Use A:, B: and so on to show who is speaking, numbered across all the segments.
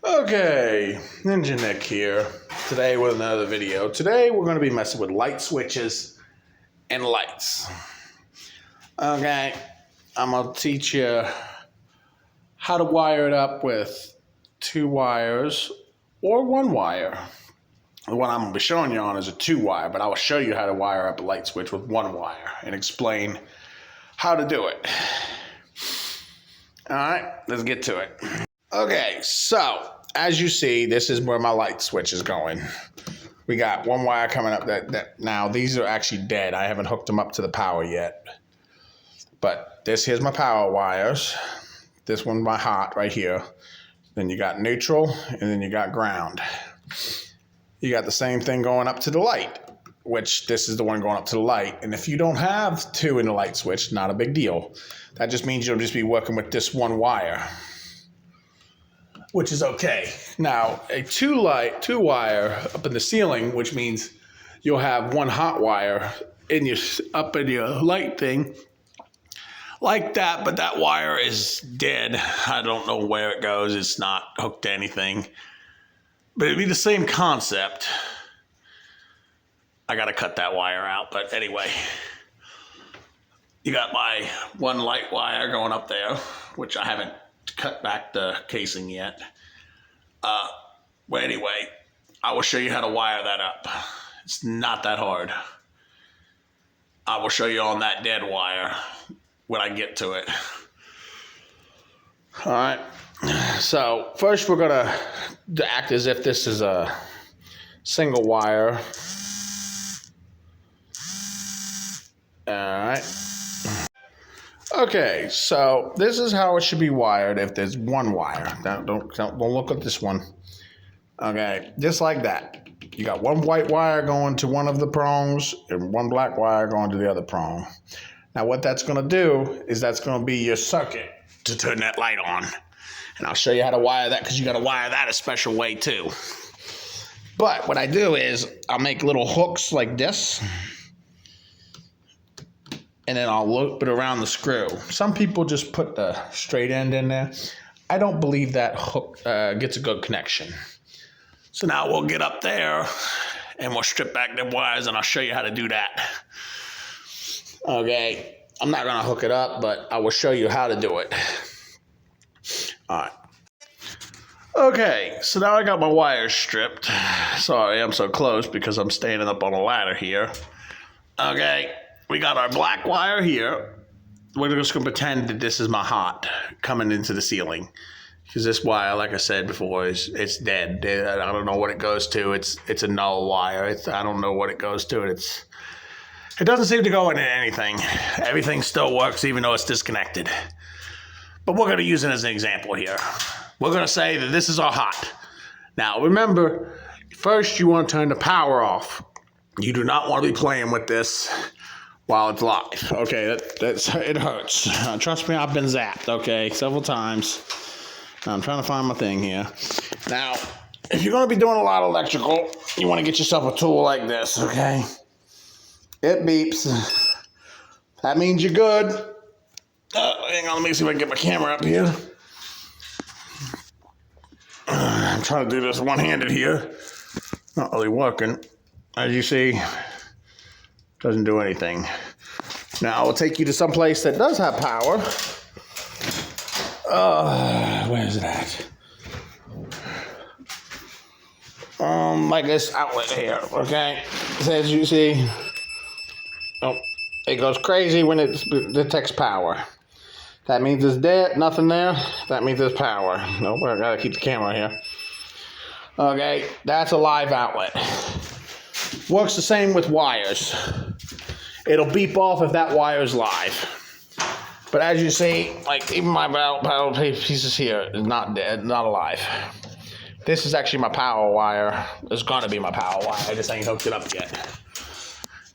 A: Okay, Ninja Nick here. Today with another video. Today we're going to be messing with light switches and lights. Okay, I'm going to teach you how to wire it up with two wires or one wire. The one I'm going to be showing you on is a two wire, but I will show you how to wire up a light switch with one wire and explain how to do it. Alright, let's get to it. Okay, so as you see, this is where my light switch is going. We got one wire coming up that now these are actually dead. I haven't hooked them up to the power yet. But here's my power wires. This one my hot right here. Then you got neutral and then you got ground. You got the same thing going up to the light, which this is the one going up to the light. And if you don't have two in the light switch, not a big deal. That just means you'll just be working with this one wire, which is okay. Now, a two wire up in the ceiling, which means you'll have one hot wire up in your light thing like that, but that wire is dead. I don't know where it goes. It's not hooked to anything, but it'd be the same concept. I gotta cut that wire out, but anyway, you got my one light wire going up there, which I haven't cut back the casing yet. Well, anyway, I will show you how to wire that up. It's not that hard. I will show you on that dead wire when I get to it. All right. So first we're gonna act as if this is a single wire. All right. Okay, so this is how it should be wired if there's one wire. Don't look at this one. Okay, just like that. You got one white wire going to one of the prongs and one black wire going to the other prong. Now what that's going to do is that's going to be your circuit to turn that light on. And I'll show you how to wire that because you got to wire that a special way too. But what I do is I'll make little hooks like this. And then I'll loop it around the screw. Some people just put the straight end in there. I don't believe that hook gets a good connection. So now we'll get up there and we'll strip back the wires and I'll show you how to do that. Okay, I'm not gonna hook it up, but I will show you how to do it. All right. Okay, so now I got my wires stripped. Sorry, I'm so close because I'm standing up on a ladder here. Okay. We got our black wire here. We're just going to pretend that this is my hot coming into the ceiling. Because this wire, like I said before, it's dead. I don't know what it goes to. It's a null wire. I don't know what it goes to. It doesn't seem to go into anything. Everything still works even though it's disconnected. But we're going to use it as an example here. We're going to say that this is our hot. Now remember, first you want to turn the power off. You do not want to be playing with this while it's live. Okay, it hurts. Trust me, I've been zapped, okay, several times. I'm trying to find my thing here. Now, if you're going to be doing a lot of electrical, you want to get yourself a tool like this, okay? It beeps. That means you're good. Hang on, let me see if I can get my camera up here. I'm trying to do this one-handed here. Not really working. As you see, doesn't do anything. Now, I will take you to some place that does have power. Where is it at? Like this outlet here, okay? So as you see, it goes crazy when it detects power. That means it's dead, nothing there. That means there's power. Nope, I gotta keep the camera here. Okay, that's a live outlet. Works the same with wires. It'll beep off if that wire is live. But as you see, like even my power pieces here is not dead, not alive. This is actually my power wire. It's gonna be my power wire. I just ain't hooked it up yet.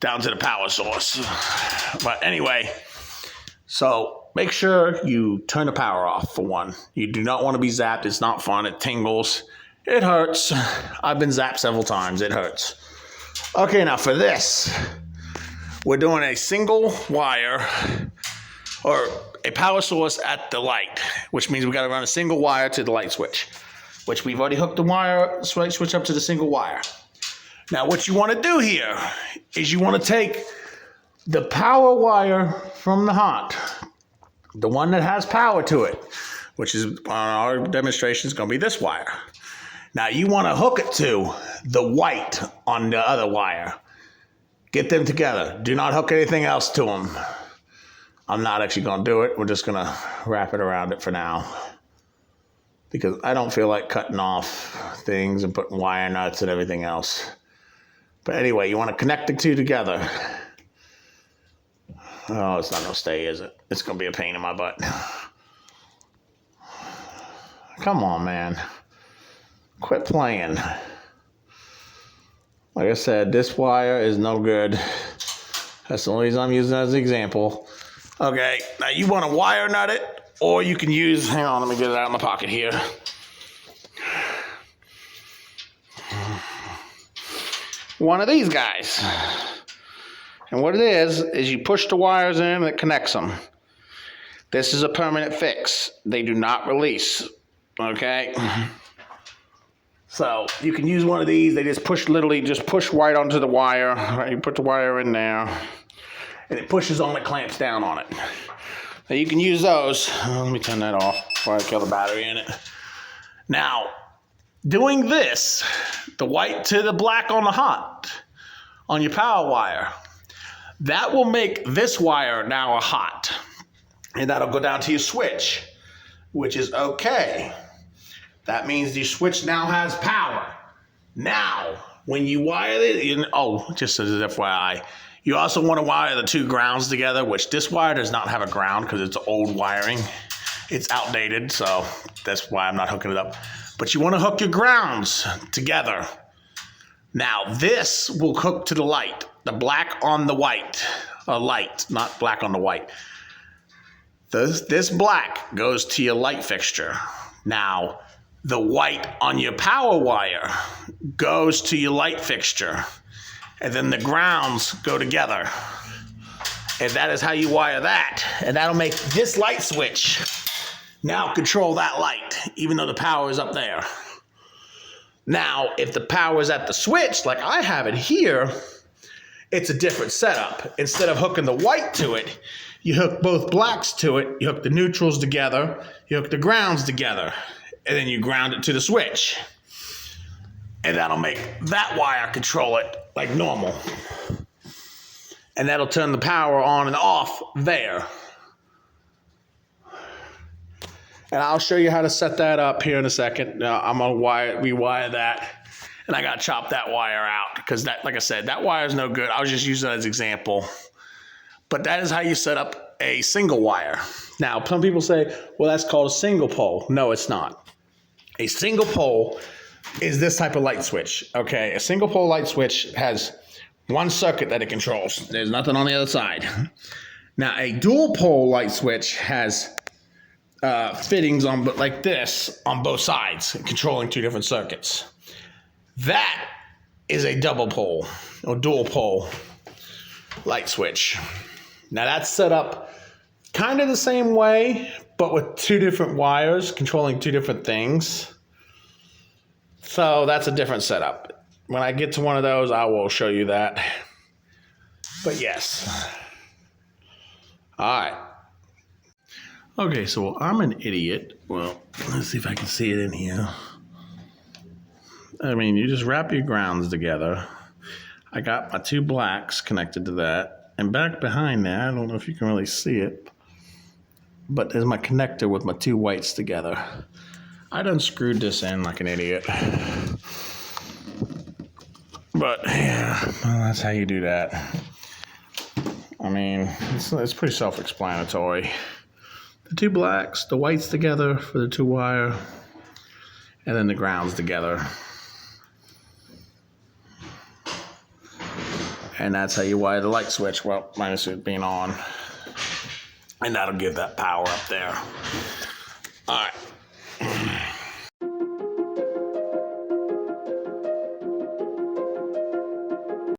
A: Down to the power source. But anyway, so make sure you turn the power off for one. You do not want to be zapped. It's not fun. It tingles. It hurts. I've been zapped several times. It hurts. Okay, now for this, we're doing a single wire or a power source at the light, which means we got to run a single wire to the light switch. which we've already hooked the wire, switch up to the single wire. Now what you want to do here is you want to take the power wire from the hot, the one that has power to it, which is on our demonstration is going to be this wire. Now you want to hook it to the white on the other wire. Get them together. Do not hook anything else to them. I'm not actually going to do it. We're just going to wrap it around it for now, because I don't feel like cutting off things and putting wire nuts and everything else. But anyway, you want to connect the two together. Oh, it's not going to stay, is it? It's going to be a pain in my butt. Come on, man. Quit playing. Like I said, this wire is no good. That's the only reason I'm using it as an example. Okay, now you want to wire nut it, or you can use, hang on, let me get it out of my pocket here. One of these guys. And what it is you push the wires in and it connects them. This is a permanent fix. They do not release, okay? So you can use one of these. They just push right onto the wire. Right? You put the wire in there, and it pushes on, it clamps down on it. Now you can use those. Let me turn that off before I kill the battery in it. Now, doing this, the white to the black on the hot, on your power wire, that will make this wire now a hot. And that'll go down to your switch, which is okay. That means your switch now has power. Now, when you wire it, just as an FYI, you also want to wire the two grounds together, which this wire does not have a ground because it's old wiring. It's outdated, so that's why I'm not hooking it up. But you want to hook your grounds together. Now, this will hook to the light, the black on the white, light, not black on the white. This black goes to your light fixture. Now, the white on your power wire goes to your light fixture. And then the grounds go together. And that is how you wire that. And that'll make this light switch now control that light, even though the power is up there. Now, if the power is at the switch, like I have it here, it's a different setup. Instead of hooking the white to it, you hook both blacks to it, you hook the neutrals together, you hook the grounds together, and then you ground it to the switch. And that'll make that wire control it like normal. And that'll turn the power on and off there. And I'll show you how to set that up here in a second. I'm going to rewire that. And I got to chop that wire out because that, like I said, that wire is no good. I was just using that as an example. But that is how you set up a single wire. Now, some people say, well, that's called a single pole. No, it's not. A single pole is this type of light switch, okay? A single pole light switch has one circuit that it controls. There's nothing on the other side. Now, a dual pole light switch has fittings on, like this, on both sides, controlling two different circuits. That is a double pole or dual pole light switch. Now that's set up kind of the same way, but with two different wires controlling two different things. So that's a different setup. When I get to one of those, I will show you that. But yes. All right. Okay, so I'm an idiot. Well, let's see if I can see it in here. I mean, you just wrap your grounds together. I got my two blacks connected to that. And back behind there, I don't know if you can really see it, but there's my connector with my two whites together. I done screwed this in like an idiot. But yeah, well, that's how you do that. I mean, it's pretty self-explanatory. The two blacks, the whites together for the two wire, and then the grounds together. And that's how you wire the light switch, well, minus it being on. And that'll give that power up there. All right.